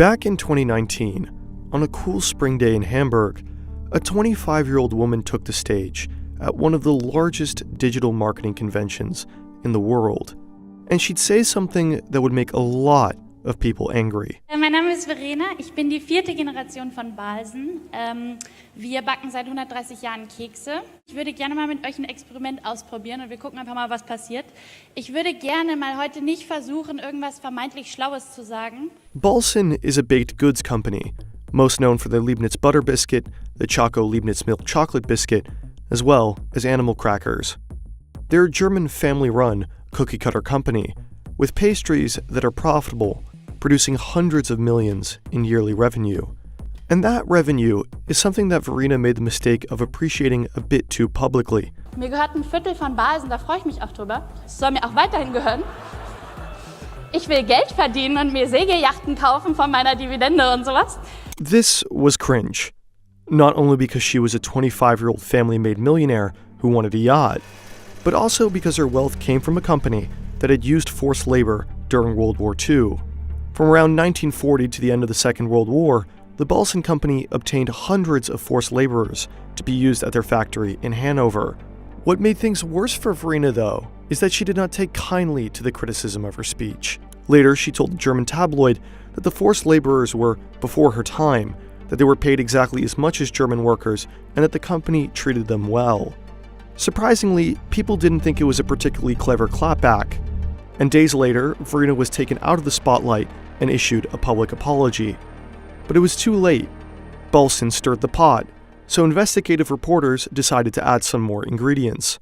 Back in 2019, on a cool spring day in Hamburg, a 25-year-old woman took the stage at one of the largest digital marketing conventions in the world. And she'd say something that would make a lot of people angry. Mein Name ist Verena, ich bin die 4. Generation von Balsen. Wir backen seit 130 Jahren Kekse. Ich würde gerne mal mit euch ein Experiment ausprobieren und wir gucken einfach mal, was passiert. Ich würde gerne mal heute nicht versuchen, irgendwas vermeintlich Schlaues zu sagen. Balsen is a baked goods company, most known for their Leibniz butter biscuit, the Choco Leibniz milk chocolate biscuit, as well as animal crackers. They're a German family-run cookie-cutter company with pastries that are profitable, producing hundreds of millions in yearly revenue. And that revenue is something that Verena made the mistake of appreciating a bit too publicly. Mir gehört ein Viertel von Balsen, da freue ich mich auch drüber. Es soll mir auch weiterhin gehören. Ich will Geld verdienen und mir Segelyachten kaufen von meiner Dividende und sowas. This was cringe, not only because she was a 25-year-old family-made millionaire who wanted a yacht, but also because her wealth came from a company that had used forced labor during World War II. From around 1940 to the end of the Second World War, the Balsen Company obtained hundreds of forced laborers to be used at their factory in Hanover. What made things worse for Verena, though, is that she did not take kindly to the criticism of her speech. Later, she told the German tabloid that the forced laborers were before her time, that they were paid exactly as much as German workers, and that the company treated them well. Surprisingly, people didn't think it was a particularly clever clapback. And days later, Verena was taken out of the spotlight and issued a public apology. But it was too late. Balsen stirred the pot, so investigative reporters decided to add some more ingredients.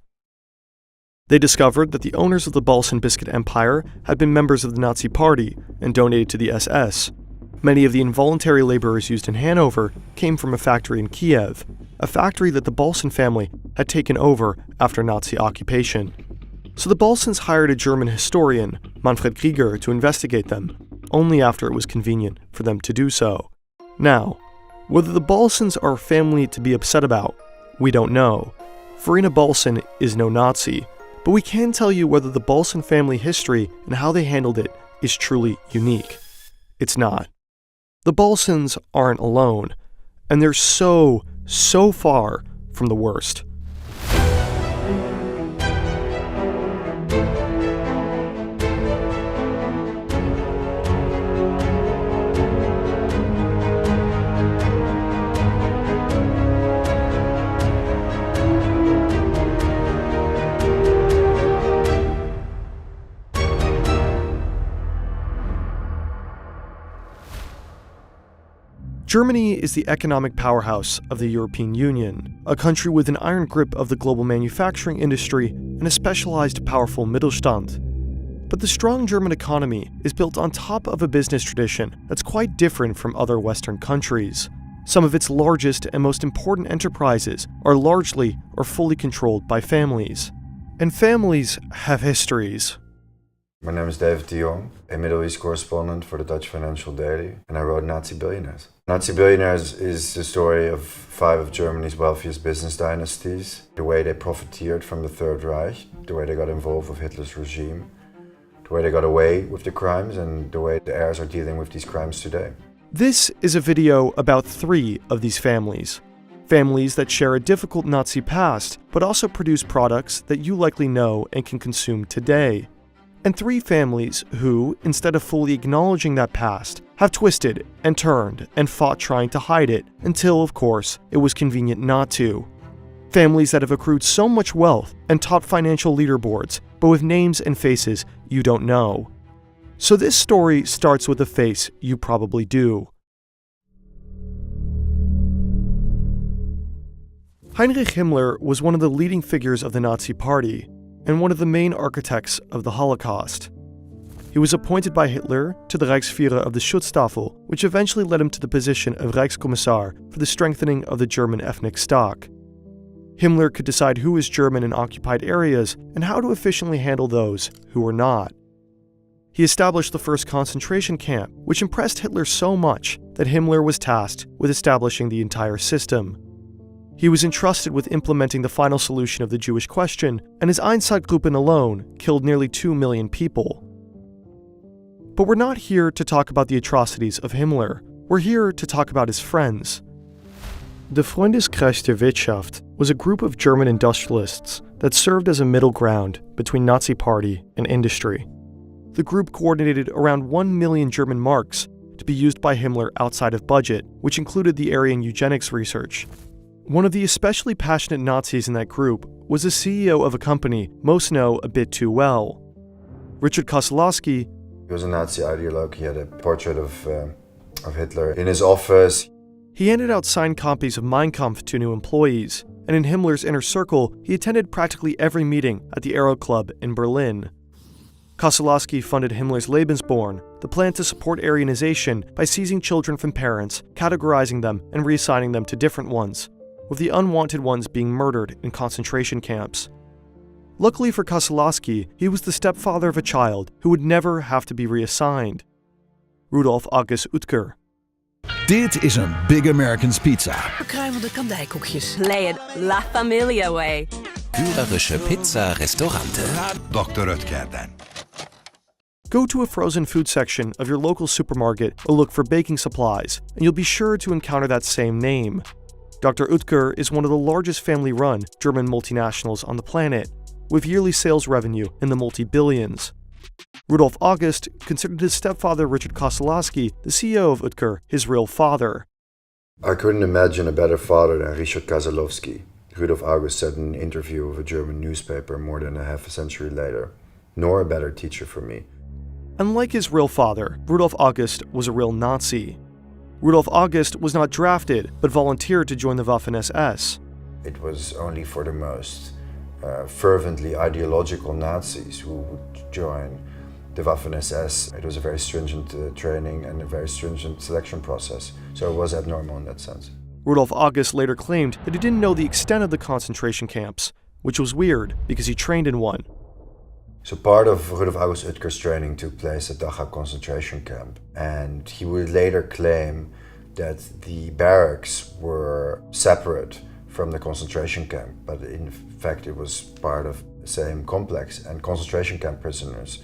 They discovered that the owners of the Balsen biscuit empire had been members of the Nazi Party and donated to the SS. Many of the involuntary laborers used in Hanover came from a factory in Kiev, a factory that the Balsen family had taken over after Nazi occupation. So the Balsens hired a German historian, Manfred Krieger, to investigate them, only after it was convenient for them to do so. Now, whether the Balsens are a family to be upset about, we don't know. Verena Balsen is no Nazi, but we can tell you whether the Balsen family history and how they handled it is truly unique. It's not. The Balsens aren't alone, and they're so far from the worst. Germany is the economic powerhouse of the European Union, a country with an iron grip of the global manufacturing industry and a specialized, powerful Mittelstand. But the strong German economy is built on top of a business tradition that's quite different from other Western countries. Some of its largest and most important enterprises are largely or fully controlled by families. And families have histories. My name is David de Jong, a Middle East correspondent for the Dutch Financial Daily, and I wrote Nazi Billionaires. Nazi Billionaires is the story of 5 of Germany's wealthiest business dynasties, the way they profiteered from the Third Reich, the way they got involved with Hitler's regime, the way they got away with the crimes, and the way the heirs are dealing with these crimes today. This is a video about 3 of these families. Families that share a difficult Nazi past, but also produce products that you likely know and can consume today. And 3 families who, instead of fully acknowledging that past, have twisted and turned and fought trying to hide it until, of course, it was convenient not to. Families that have accrued so much wealth and topped financial leaderboards, but with names and faces you don't know. So this story starts with a face you probably do. Heinrich Himmler was one of the leading figures of the Nazi Party, and one of the main architects of the Holocaust. He was appointed by Hitler to the Reichsführer of the Schutzstaffel, which eventually led him to the position of Reichskommissar for the strengthening of the German ethnic stock. Himmler could decide who was German in occupied areas and how to efficiently handle those who were not. He established the first concentration camp, which impressed Hitler so much that Himmler was tasked with establishing the entire system. He was entrusted with implementing the final solution of the Jewish question, and his Einsatzgruppen alone killed nearly 2 million people. But we're not here to talk about the atrocities of Himmler. We're here to talk about his friends. The Freundeskreis der Wirtschaft was a group of German industrialists that served as a middle ground between Nazi Party and industry. The group coordinated around 1 million German marks to be used by Himmler outside of budget, which included the Aryan eugenics research. One of the especially passionate Nazis in that group was the CEO of a company most know a bit too well. Richard Kosolowski. He was a Nazi ideologue. He had a portrait of Hitler in his office. He handed out signed copies of Mein Kampf to new employees, and in Himmler's inner circle, he attended practically every meeting at the Aero Club in Berlin. Kosolowski funded Himmler's Lebensborn, the plan to support Aryanization by seizing children from parents, categorizing them, and reassigning them to different ones, with the unwanted ones being murdered in concentration camps. Luckily for Kosolowski, he was the stepfather of a child who would never have to be reassigned. Rudolf August Oetker. Dit is een Big American's Pizza. Kruimelde kandijkoekjes. Lay it La Familia way. Führerische Pizza-Restaurante. Dr. Oetker'den. Go to a frozen food section of your local supermarket or look for baking supplies, and you'll be sure to encounter that same name. Dr. Oetker is one of the largest family-run German multinationals on the planet, with yearly sales revenue in the multi-billions. Rudolf August considered his stepfather Richard Kosolowski, the CEO of Oetker, his real father. I couldn't imagine a better father than Richard Kosolowski, Rudolf August said in an interview with a German newspaper more than a half a century later, nor a better teacher for me. Unlike his real father, Rudolf August was a real Nazi. Rudolf August was not drafted, but volunteered to join the Waffen-SS. It was only for the most fervently ideological Nazis who would join the Waffen-SS. It was a very stringent training and a very stringent selection process, so it was abnormal in that sense. Rudolf August later claimed that he didn't know the extent of the concentration camps, which was weird because he trained in one. So part of Rudolf August Oetker's training took place at Dachau concentration camp, and he would later claim that the barracks were separate from the concentration camp, but in fact it was part of the same complex, and concentration camp prisoners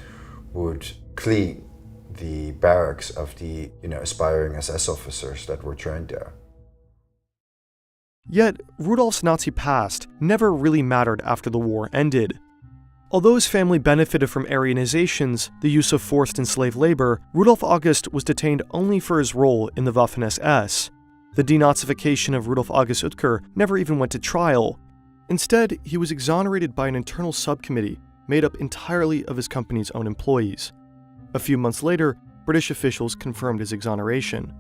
would clean the barracks of the aspiring SS officers that were trained there. Yet, Rudolf's Nazi past never really mattered after the war ended. Although his family benefited from Aryanizations, the use of forced enslaved labor, Rudolf August was detained only for his role in the Waffen-SS. The denazification of Rudolf August Oetker never even went to trial. Instead, he was exonerated by an internal subcommittee made up entirely of his company's own employees. A few months later, British officials confirmed his exoneration.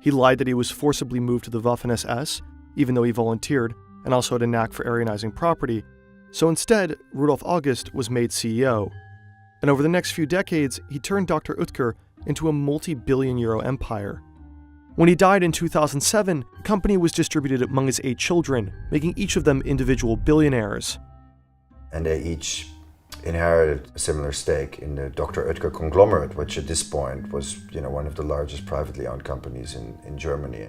He lied that he was forcibly moved to the Waffen-SS, even though he volunteered and also had a knack for Aryanizing property. So instead, Rudolf August was made CEO. And over the next few decades, he turned Dr. Oetker into a multi-billion euro empire. When he died in 2007, the company was distributed among his 8 children, making each of them individual billionaires. And they each inherited a similar stake in the Dr. Oetker conglomerate, which at this point was one of the largest privately owned companies in Germany.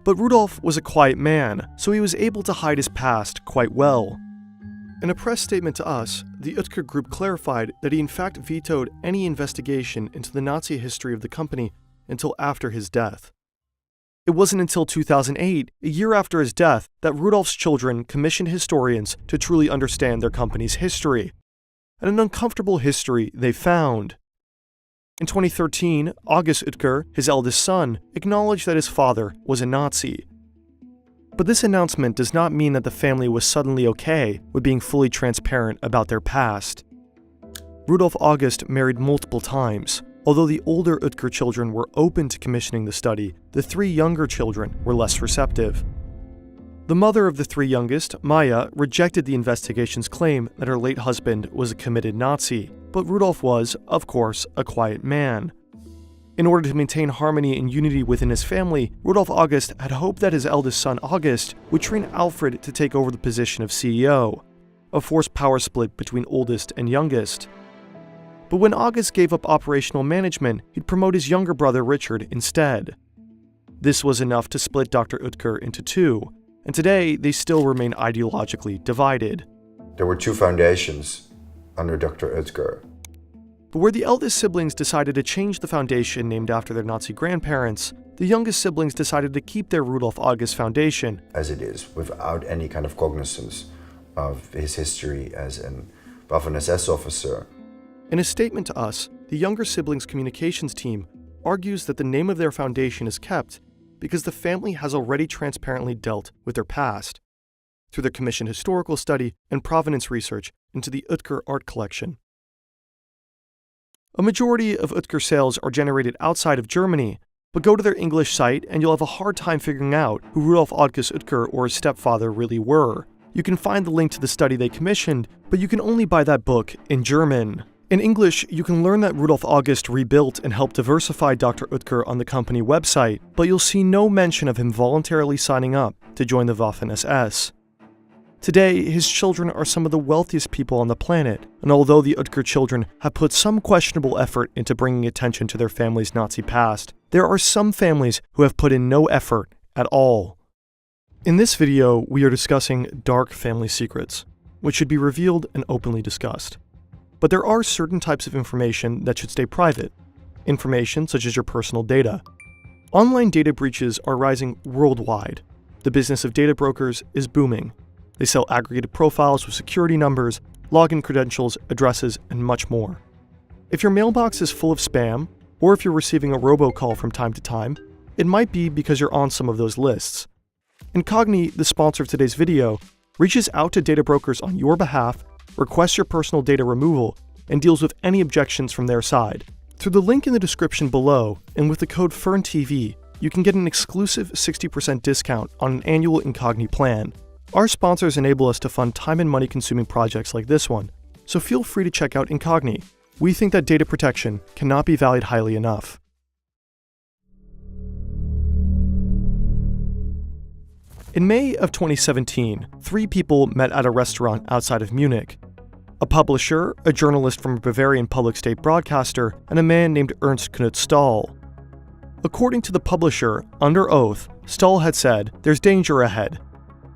But Rudolf was a quiet man, so he was able to hide his past quite well. In a press statement to us, the Oetker Group clarified that he in fact vetoed any investigation into the Nazi history of the company until after his death. It wasn't until 2008, a year after his death, that Rudolf's children commissioned historians to truly understand their company's history. And an uncomfortable history they found. In 2013, August Oetker, his eldest son, acknowledged that his father was a Nazi. But this announcement does not mean that the family was suddenly okay with being fully transparent about their past. Rudolf August married multiple times. Although the older Oetker children were open to commissioning the study, the 3 younger children were less receptive. The mother of the 3 youngest, Maya, rejected the investigation's claim that her late husband was a committed Nazi, but Rudolf was, of course, a quiet man. In order to maintain harmony and unity within his family, Rudolf August had hoped that his eldest son August would train Alfred to take over the position of CEO, a forced power split between oldest and youngest. But when August gave up operational management, he'd promote his younger brother Richard instead. This was enough to split Dr. Oetker into 2, and today they still remain ideologically divided. There were 2 foundations under Dr. Oetker. But where the eldest siblings decided to change the foundation named after their Nazi grandparents, the youngest siblings decided to keep their Rudolf August Foundation as it is, without any kind of cognizance of his history as an Waffen-SS officer. In a statement to us, the younger siblings' communications team argues that the name of their foundation is kept because the family has already transparently dealt with their past through their commissioned historical study and provenance research into the Oetker art collection. A majority of Oetker sales are generated outside of Germany, but go to their English site and you'll have a hard time figuring out who Rudolf August Oetker or his stepfather really were. You can find the link to the study they commissioned, but you can only buy that book in German. In English, you can learn that Rudolf August rebuilt and helped diversify Dr. Oetker on the company website, but you'll see no mention of him voluntarily signing up to join the Waffen-SS. Today, his children are some of the wealthiest people on the planet, and although the Oetker children have put some questionable effort into bringing attention to their family's Nazi past, there are some families who have put in no effort at all. In this video, we are discussing dark family secrets, which should be revealed and openly discussed. But there are certain types of information that should stay private. Information such as your personal data. Online data breaches are rising worldwide. The business of data brokers is booming. They sell aggregated profiles with security numbers, login credentials, addresses, and much more. If your mailbox is full of spam, or if you're receiving a robocall from time to time, it might be because you're on some of those lists. Incogni, the sponsor of today's video, reaches out to data brokers on your behalf, requests your personal data removal, and deals with any objections from their side. Through the link in the description below, and with the code FERNTV, you can get an exclusive 60% discount on an annual Incogni plan. Our sponsors enable us to fund time and money consuming projects like this one, so feel free to check out Incogni. We think that data protection cannot be valued highly enough. In May of 2017, 3 people met at a restaurant outside of Munich. A publisher, a journalist from a Bavarian public state broadcaster, and a man named Ernst Knut Stahl. According to the publisher, under oath, Stahl had said, "There's danger ahead.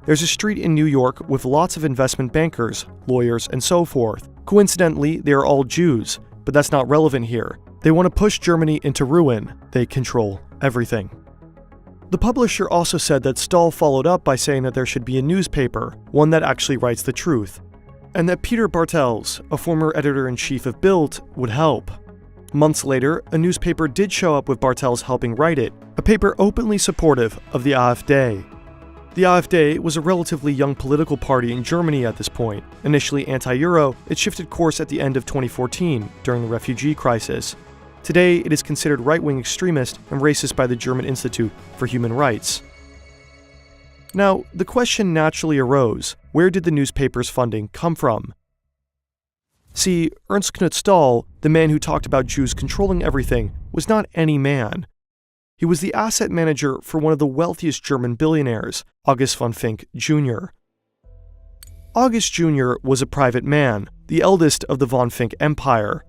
There's a street in New York with lots of investment bankers, lawyers, and so forth. Coincidentally, they are all Jews, but that's not relevant here. They want to push Germany into ruin. They control everything." The publisher also said that Stahl followed up by saying that there should be a newspaper, one that actually writes the truth, and that Peter Bartels, a former editor-in-chief of Bild, would help. Months later, a newspaper did show up with Bartels helping write it, a paper openly supportive of the AfD. The AfD was a relatively young political party in Germany at this point. Initially anti-Euro, it shifted course at the end of 2014 during the refugee crisis. Today, it is considered right-wing extremist and racist by the German Institute for Human Rights. Now, the question naturally arose, where did the newspaper's funding come from? See, Ernst Knut Stahl, the man who talked about Jews controlling everything, was not any man. He was the asset manager for one of the wealthiest German billionaires, August von Finck Jr. August Jr. was a private man, the eldest of the von Finck empire.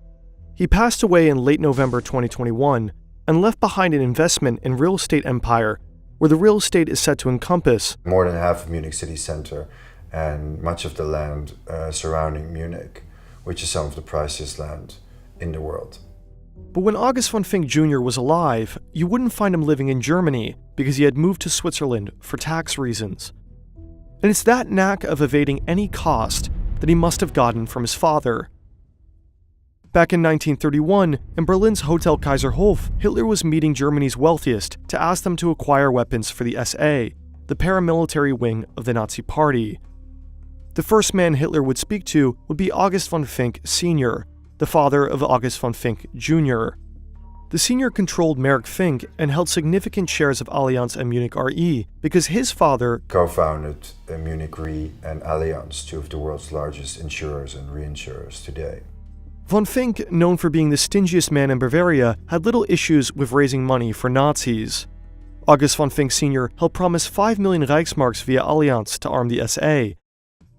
He passed away in late November 2021 and left behind an investment in real estate empire where the real estate is said to encompass more than half of Munich city center and much of the land surrounding Munich, which is some of the priciest land in the world. But when August von Finck Jr. was alive, you wouldn't find him living in Germany because he had moved to Switzerland for tax reasons. And it's that knack of evading any cost that he must have gotten from his father. Back in 1931, in Berlin's Hotel Kaiserhof, Hitler was meeting Germany's wealthiest to ask them to acquire weapons for the SA, the paramilitary wing of the Nazi Party. The first man Hitler would speak to would be August von Finck Sr., the father of August von Finck Jr. The senior controlled Merck Finck and held significant shares of Allianz and Munich Re because his father co-founded Munich Re and Allianz, 2 of the world's largest insurers and reinsurers today. Von Finck, known for being the stingiest man in Bavaria, had little issues with raising money for Nazis. August von Finck Sr. helped promise 5 million Reichsmarks via Allianz to arm the SA.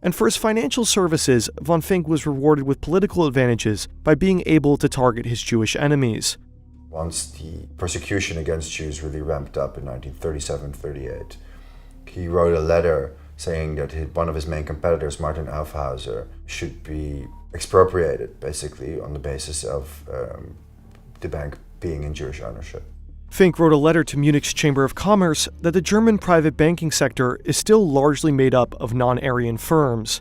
And for his financial services, von Finck was rewarded with political advantages by being able to target his Jewish enemies. Once the persecution against Jews really ramped up in 1937-38, he wrote a letter saying that one of his main competitors, Martin Aufhäuser, should be expropriated, basically, on the basis of the bank being in Jewish ownership. Finck wrote a letter to Munich's Chamber of Commerce that the German private banking sector is still largely made up of non-Aryan firms.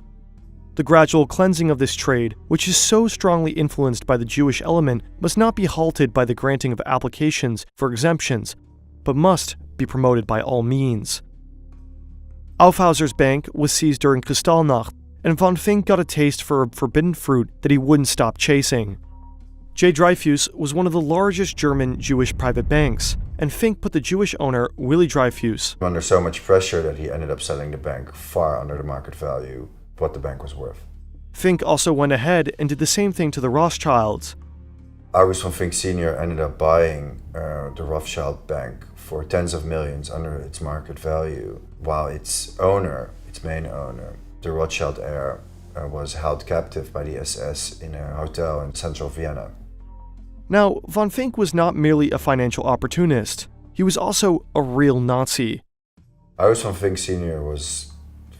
The gradual cleansing of this trade, which is so strongly influenced by the Jewish element, must not be halted by the granting of applications for exemptions, but must be promoted by all means. Aufhauser's bank was seized during Kristallnacht, and von Finck got a taste for a forbidden fruit that he wouldn't stop chasing. J. Dreyfus was one of the largest German Jewish private banks, and Finck put the Jewish owner, Willy Dreyfus, under so much pressure that he ended up selling the bank far under the market value of what the bank was worth. Finck also went ahead and did the same thing to the Rothschilds. August von Finck Sr. ended up buying the Rothschild Bank for tens of millions under its market value, while its owner, its main owner, the Rothschild heir, was held captive by the SS in a hotel in central Vienna. Now, von Finck was not merely a financial opportunist, he was also a real Nazi. August von Finck Sr. was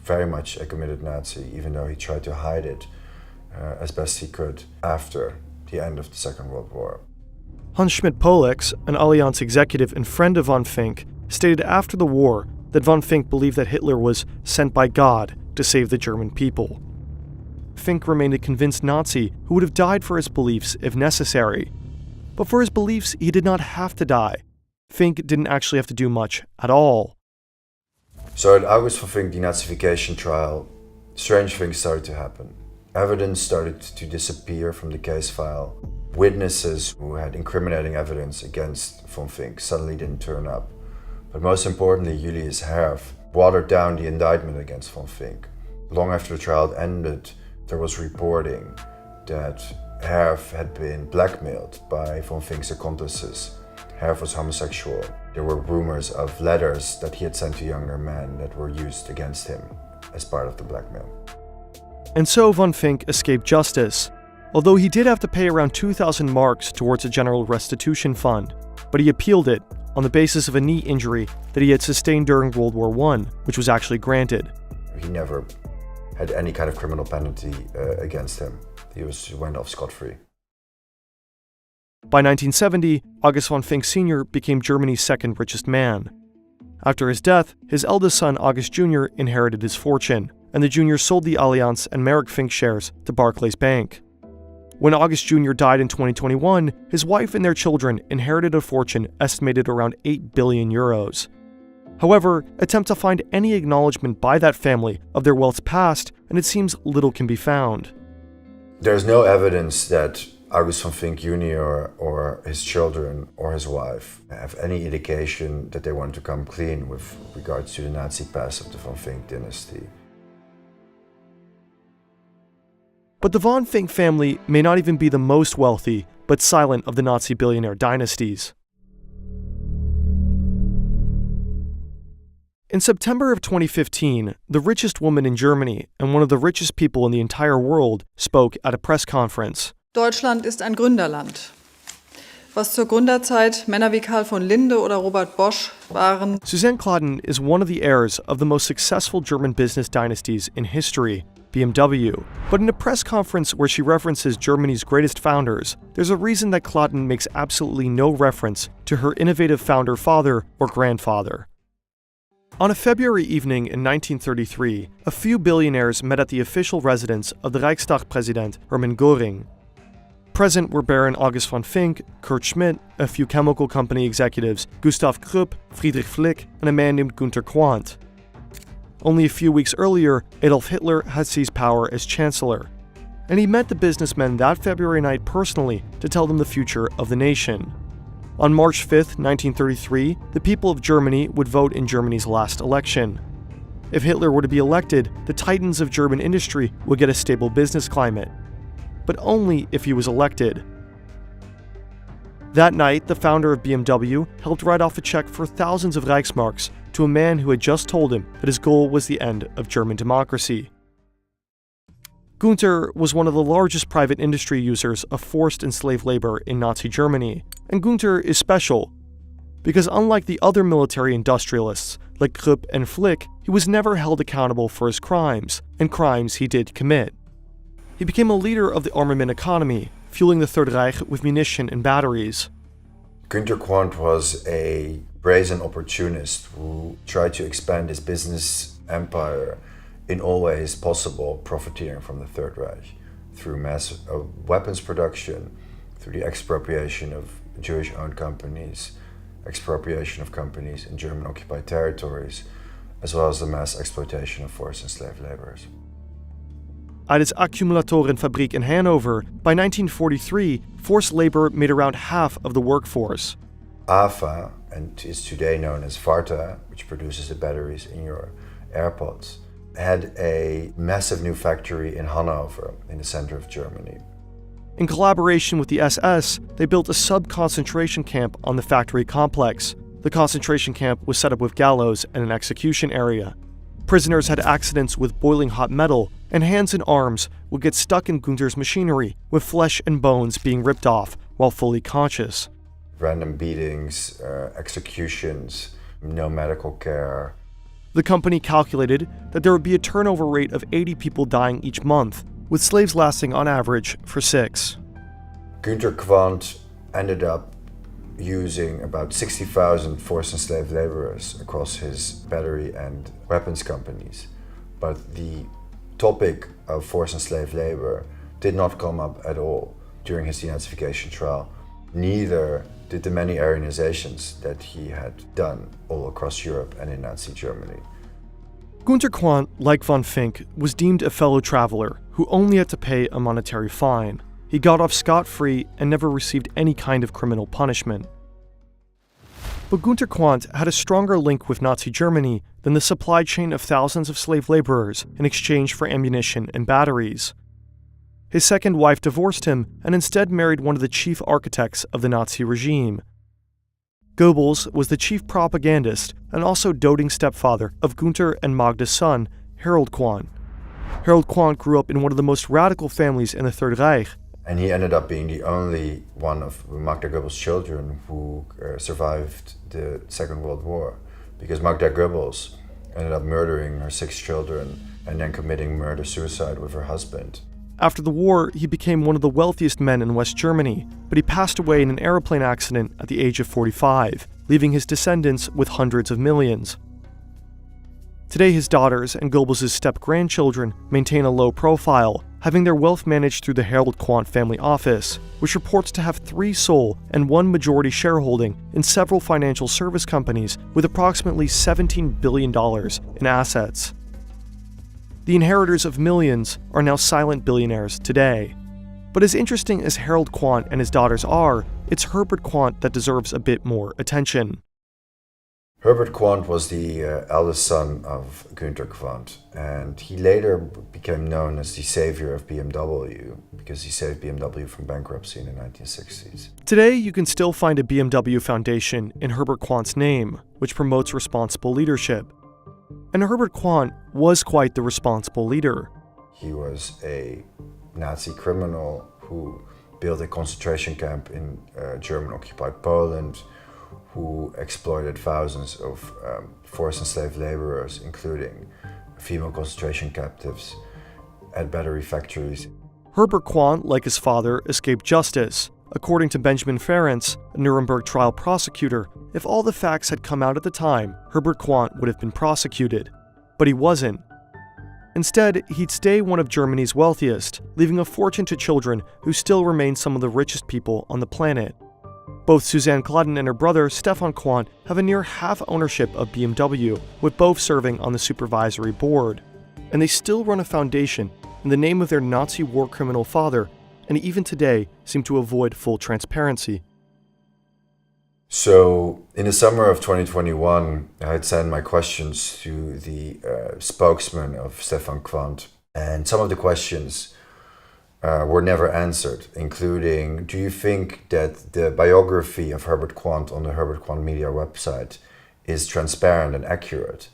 very much a committed Nazi, even though he tried to hide it as best he could after the end of the Second World War. Hans Schmidt-Polex, an Allianz executive and friend of von Finck, stated after the war that von Finck believed that Hitler was sent by God to save the German people. Finck remained a convinced Nazi who would have died for his beliefs if necessary. But for his beliefs, he did not have to die. Finck didn't actually have to do much at all. So at August von Finck denazification trial, strange things started to happen. Evidence started to disappear from the case file. Witnesses who had incriminating evidence against von Finck suddenly didn't turn up. But most importantly, Julius Herf watered down the indictment against von Finck. Long after the trial ended, there was reporting that Herf had been blackmailed by von Finck's accomplices. Herf was homosexual. There were rumors of letters that he had sent to younger men that were used against him as part of the blackmail. And so von Finck escaped justice, although he did have to pay around 2,000 marks towards a general restitution fund, but he appealed it on the basis of a knee injury that he had sustained during World War I, which was actually granted. He never had any kind of criminal penalty against him. He went off scot-free. By 1970, August von Finck Sr. became Germany's second richest man. After his death, his eldest son August Jr. inherited his fortune, and the Jr. sold the Allianz and Merrick Finck shares to Barclays Bank. When August Jr. died in 2021, his wife and their children inherited a fortune estimated around 8 billion euros. However, attempt to find any acknowledgement by that family of their wealth's past, and it seems little can be found. There's no evidence that August von Finck Jr. or his children or his wife have any indication that they want to come clean with regards to the Nazi past of the von Finck dynasty. But the von Finck family may not even be the most wealthy, but silent of the Nazi billionaire dynasties. In September of 2015, the richest woman in Germany and one of the richest people in the entire world spoke at a press conference. Deutschland ist ein Gründerland. Was zur Gründerzeit Männer wie Karl von Linde oder Robert Bosch waren. Suzanne Clausen is one of the heirs of the most successful German business dynasties in history, BMW. But in a press conference where she references Germany's greatest founders, there's a reason that Clausen makes absolutely no reference to her innovative founder father or grandfather. On a February evening in 1933, a few billionaires met at the official residence of the Reichstag-President Hermann Göring. Present were Baron August von Finck, Kurt Schmidt, a few chemical company executives, Gustav Krupp, Friedrich Flick, and a man named Günter Quandt. Only a few weeks earlier, Adolf Hitler had seized power as Chancellor, and he met the businessmen that February night personally to tell them the future of the nation. On March 5, 1933, the people of Germany would vote in Germany's last election. If Hitler were to be elected, the titans of German industry would get a stable business climate, but only if he was elected. That night, the founder of BMW helped write off a check for thousands of Reichsmarks to a man who had just told him that his goal was the end of German democracy. Günter was one of the largest private industry users of forced and slave labor in Nazi Germany, and Günter is special because unlike the other military industrialists like Krupp and Flick, he was never held accountable for his crimes, and crimes he did commit. He became a leader of the armament economy, fueling the Third Reich with munition and batteries. Günter Quandt was a brazen opportunist who tried to expand his business empire in all ways possible, profiteering from the Third Reich through mass weapons production, through the expropriation of Jewish-owned companies, expropriation of companies in German-occupied territories, as well as the mass exploitation of forced and slave laborers. At its Akkumulatorenfabrik in Hanover, by 1943, forced labor made around half of the workforce. AFA, and is today known as Varta, which produces the batteries in your AirPods, had a massive new factory in Hanover, in the center of Germany. In collaboration with the SS, they built a sub-concentration camp on the factory complex. The concentration camp was set up with gallows and an execution area. Prisoners had accidents with boiling hot metal, and hands and arms would get stuck in Günter's machinery, with flesh and bones being ripped off while fully conscious. Random beatings, executions, no medical care. The company calculated that there would be a turnover rate of 80 people dying each month, with slaves lasting on average for 6. Günter Quandt ended up using about 60,000 forced and slave laborers across his battery and weapons companies. But the topic of forced and slave labor did not come up at all during his denazification trial. Neither did the many Aryanizations that he had done all across Europe and in Nazi Germany. Günter Quandt, like von Finck, was deemed a fellow traveler who only had to pay a monetary fine. He got off scot-free and never received any kind of criminal punishment. But Günter Quandt had a stronger link with Nazi Germany than the supply chain of thousands of slave laborers in exchange for ammunition and batteries. His second wife divorced him and instead married one of the chief architects of the Nazi regime. Goebbels was the chief propagandist and also doting stepfather of Günter and Magda's son, Harold Quandt. Harold Quandt grew up in one of the most radical families in the Third Reich. And he ended up being the only one of Magda Goebbels' children who survived the Second World War, because Magda Goebbels ended up murdering her 6 children and then committing murder-suicide with her husband. After the war, he became one of the wealthiest men in West Germany, but he passed away in an airplane accident at the age of 45, leaving his descendants with hundreds of millions. Today, his daughters and Goebbels' step-grandchildren maintain a low profile, having their wealth managed through the Harold Quandt family office, which reports to have 3 sole and 1 majority shareholding in several financial service companies with approximately $17 billion in assets. The inheritors of millions are now silent billionaires today. But as interesting as Harold Quandt and his daughters are, it's Herbert Quandt that deserves a bit more attention. Herbert Quandt was the eldest son of Günter Quandt, and he later became known as the savior of BMW because he saved BMW from bankruptcy in the 1960s. Today, you can still find a BMW Foundation in Herbert Quandt's name, which promotes responsible leadership. And Herbert Quandt was quite the responsible leader. He was a Nazi criminal who built a concentration camp in German-occupied Poland, who exploited thousands of forced and slave laborers, including female concentration captives, at battery factories. Herbert Quandt, like his father, escaped justice. According to Benjamin Ferencz, a Nuremberg trial prosecutor, if all the facts had come out at the time, Herbert Quandt would have been prosecuted. But he wasn't. Instead, he'd stay one of Germany's wealthiest, leaving a fortune to children who still remain some of the richest people on the planet. Both Suzanne Gladden and her brother, Stefan Quandt, have a near half ownership of BMW, with both serving on the supervisory board. And they still run a foundation in the name of their Nazi war criminal father, and even today seem to avoid full transparency. So, in the summer of 2021, I had sent my questions to the spokesman of Stefan Quandt, and some of the questions were never answered, including, do you think that the biography of Herbert Quandt on the Herbert Quandt Media website is transparent and accurate?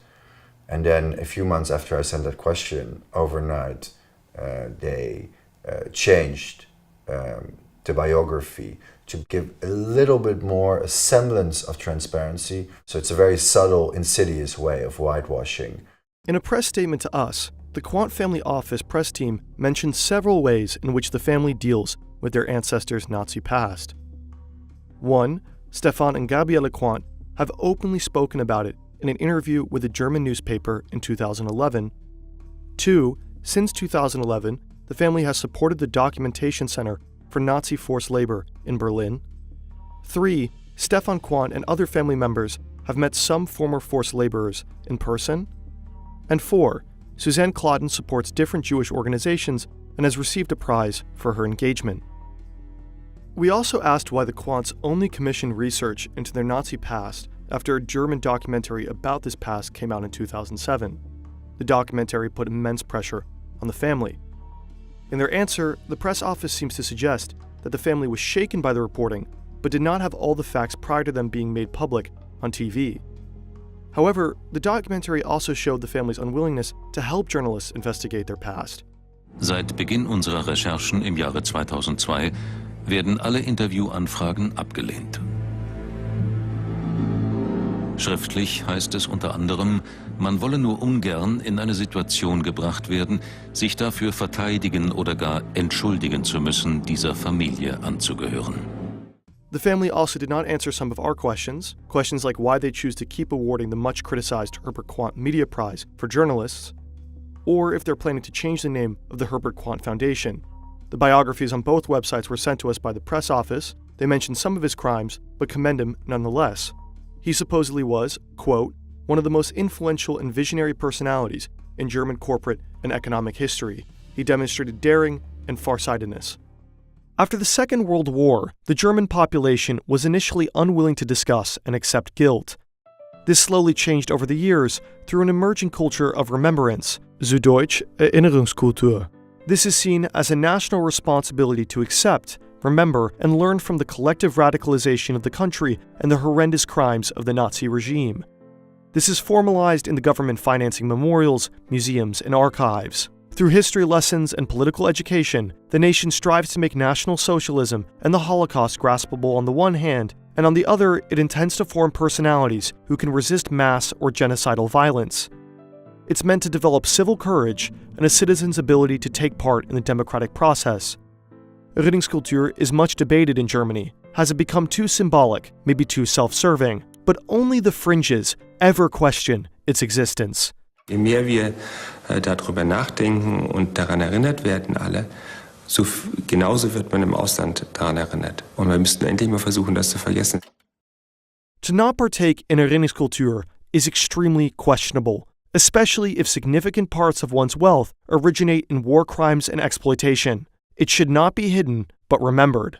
And then a few months after I sent that question, overnight, they changed the biography to give a little bit more a semblance of transparency. So it's a very subtle, insidious way of whitewashing. In a press statement to us, the Quandt family office press team mentioned several ways in which the family deals with their ancestors' Nazi past. 1. Stefan and Gabriele Quandt have openly spoken about it in an interview with a German newspaper in 2011. 2. Since 2011, the family has supported the Documentation Center for Nazi forced labor in Berlin. 3. Stefan Quandt and other family members have met some former forced laborers in person. And 4. Suzanne Claudin supports different Jewish organizations and has received a prize for her engagement. We also asked why the Quandts only commissioned research into their Nazi past after a German documentary about this past came out in 2007. The documentary put immense pressure on the family. In their answer, the press office seems to suggest that the family was shaken by the reporting, but did not have all the facts prior to them being made public on TV. However, the documentary also showed the family's unwillingness to help journalists investigate their past. Seit Beginn unserer Recherchen im Jahre 2002 werden alle Interviewanfragen abgelehnt. Schriftlich heißt es unter anderem, man wolle nur ungern in eine Situation gebracht werden, sich dafür verteidigen oder gar entschuldigen zu müssen, dieser Familie anzugehören. The family also did not answer some of our questions like why they choose to keep awarding the much criticized Herbert Quandt Media Prize for journalists, or if they're planning to change the name of the Herbert Quandt Foundation. The biographies on both websites were sent to us by the press office. They mentioned some of his crimes, but commend him nonetheless. He supposedly was, quote, one of the most influential and visionary personalities in German corporate and economic history. He demonstrated daring and farsightedness. After the Second World War, the German population was initially unwilling to discuss and accept guilt. This slowly changed over the years through an emerging culture of remembrance, zu Deutsch Erinnerungskultur. This is seen as a national responsibility to accept, remember, and learn from the collective radicalization of the country and the horrendous crimes of the Nazi regime. This is formalized in the government financing memorials, museums, and archives. Through history lessons and political education, the nation strives to make National Socialism and the Holocaust graspable on the one hand, and on the other, it intends to form personalities who can resist mass or genocidal violence. It's meant to develop civil courage and a citizen's ability to take part in the democratic process. Erinnerungskultur is much debated in Germany. Has it become too symbolic, maybe too self-serving? But only the fringes ever question its existence. Je mehr wir darüber nachdenken und daran erinnert werden alle, genauso wird man im Ausland daran erinnert. Und wir müssten endlich mal versuchen, das zu vergessen. To not partake in Erinnerungskultur is extremely questionable, especially if significant parts of one's wealth originate in war crimes and exploitation. It should not be hidden, but remembered.